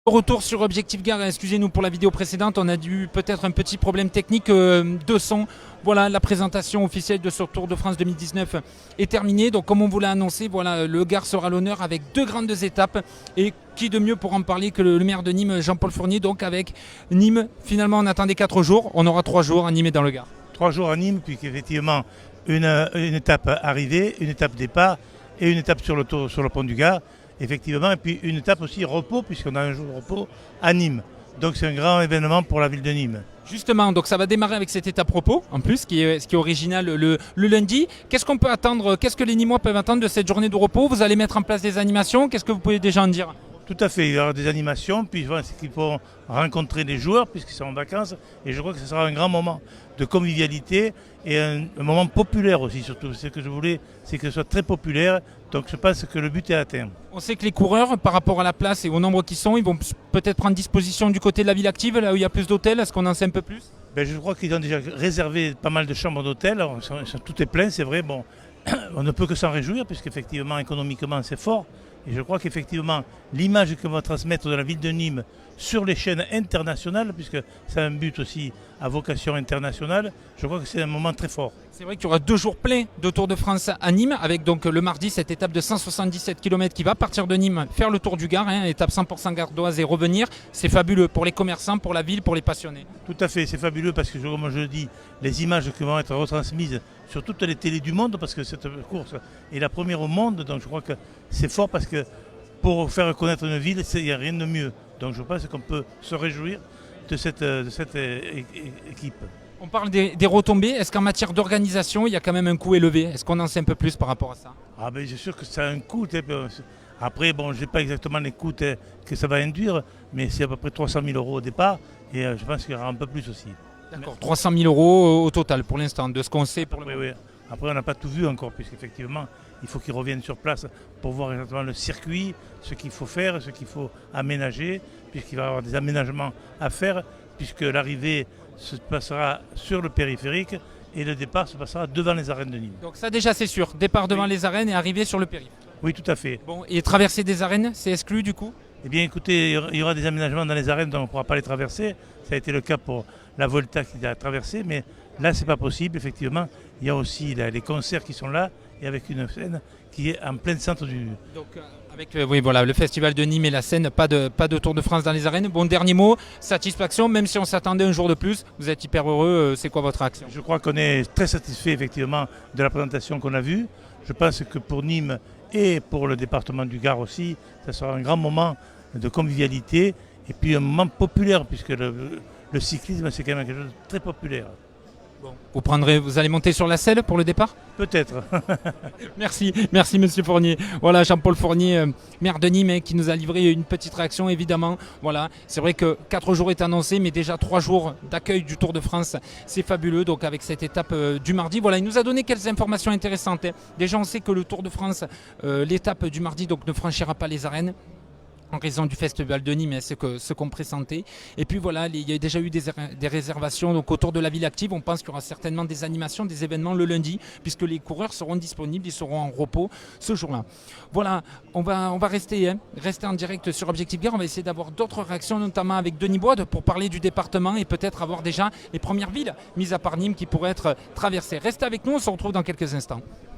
Retour sur Objectif Gare, excusez-nous pour la vidéo précédente, on a eu peut-être un petit problème technique de son. Voilà, la présentation officielle de ce Tour de France 2019 est terminée. Donc comme on vous l'a annoncé, voilà, le Gard sera à l'honneur avec deux grandes étapes. Et qui de mieux pour en parler que le maire de Nîmes, Jean-Paul Fournier. Donc avec Nîmes, finalement on attendait 4 jours, on aura 3 jours à Nîmes et dans le Gard. 3 jours à Nîmes, puisqu'effectivement une étape arrivée, une étape départ et une étape sur le pont du Gard. Effectivement, et puis une étape aussi repos, puisqu'on a un jour de repos à Nîmes. Donc c'est un grand événement pour la ville de Nîmes. Justement, donc ça va démarrer avec cette étape repos, en plus, ce qui est original le lundi. Qu'est-ce qu'on peut attendre, qu'est-ce que les Nîmois peuvent attendre de cette journée de repos? Vous allez mettre en place des animations, qu'est-ce que vous pouvez déjà en dire? Tout à fait, il y aura des animations, puis voilà, c'est qu'il faut rencontrer les joueurs puisqu'ils sont en vacances, et je crois que ce sera un grand moment de convivialité et un moment populaire aussi, surtout. Ce que je voulais, c'est que ce soit très populaire, donc je pense que le but est atteint. On sait que les coureurs, par rapport à la place et au nombre qu'ils sont, ils vont peut-être prendre disposition du côté de la ville active, là où il y a plus d'hôtels. Est-ce qu'on en sait un peu plus? Je crois qu'ils ont déjà réservé pas mal de chambres d'hôtel, tout est plein, c'est vrai, bon, on ne peut que s'en réjouir puisqu'effectivement, économiquement, c'est fort. Et je crois qu'effectivement, l'image que va transmettre de la ville de Nîmes sur les chaînes internationales, puisque c'est un but aussi à vocation internationale, je crois que c'est un moment très fort. C'est vrai qu'il y aura 2 jours pleins de Tour de France à Nîmes, avec donc le mardi cette étape de 177 km qui va partir de Nîmes, faire le Tour du Gard, étape 100% gardoise et revenir. C'est fabuleux pour les commerçants, pour la ville, pour les passionnés. Tout à fait, c'est fabuleux parce que, comme je le dis, les images qui vont être retransmises sur toutes les télés du monde, parce que cette course est la première au monde, donc je crois que c'est fort parce que pour faire connaître une ville, il n'y a rien de mieux. Donc je pense qu'on peut se réjouir de cette équipe. On parle des retombées. Est-ce qu'en matière d'organisation, il y a quand même un coût élevé? Est-ce qu'on en sait un peu plus par rapport à ça? Ah ben c'est sûr que ça a un coût. Après, bon, je n'ai pas exactement les coûts que ça va induire, mais c'est à peu près 300 000 euros au départ, et je pense qu'il y aura un peu plus aussi. D'accord, 300 000 euros au total pour l'instant, de ce qu'on sait pour le moment. Oui. Après, on n'a pas tout vu encore, puisqu'effectivement, il faut qu'ils reviennent sur place pour voir exactement le circuit, ce qu'il faut faire, ce qu'il faut aménager, puisqu'il va y avoir des aménagements à faire, puisque l'arrivée se passera sur le périphérique et le départ se passera devant les arènes de Nîmes. Donc ça déjà c'est sûr, départ devant les arènes et arrivée sur le périph'. Oui, tout à fait. Bon, et traverser des arènes, c'est exclu du coup? Eh bien écoutez, il y aura des aménagements dans les arènes dont on ne pourra pas les traverser. Ça a été le cas pour la Volta qui a traversé, mais là c'est pas possible, effectivement. Il y a aussi les concerts qui sont là, et avec une scène qui est en plein centre du... Donc avec oui, voilà, le festival de Nîmes et la Seine, pas de Tour de France dans les arènes. Bon, dernier mot, satisfaction, même si on s'attendait un jour de plus, vous êtes hyper heureux, c'est quoi votre réaction? Je crois qu'on est très satisfait effectivement de la présentation qu'on a vue. Je pense que pour Nîmes et pour le département du Gard aussi, ça sera un grand moment de convivialité et puis un moment populaire, puisque le cyclisme c'est quand même quelque chose de très populaire. Bon. Vous allez monter sur la selle pour le départ? Peut-être. Merci Monsieur Fournier. Voilà, Jean-Paul Fournier, maire de Nîmes, qui nous a livré une petite réaction évidemment. Voilà, c'est vrai que 4 jours est annoncé, mais déjà 3 jours d'accueil du Tour de France, c'est fabuleux. Donc avec cette étape du mardi, voilà, il nous a donné quelques informations intéressantes. Déjà, on sait que le Tour de France, l'étape du mardi, donc ne franchira pas les arènes en raison du festival de Nîmes, ce qu'on pressentait. Et puis voilà, il y a déjà eu des réservations donc autour de la ville active. On pense qu'il y aura certainement des animations, des événements le lundi, puisque les coureurs seront disponibles, ils seront en repos ce jour-là. Voilà, on va rester en direct sur Objectif Gare. On va essayer d'avoir d'autres réactions, notamment avec Denis Bois, pour parler du département et peut-être avoir déjà les premières villes, mises à part Nîmes, qui pourraient être traversées. Restez avec nous, on se retrouve dans quelques instants.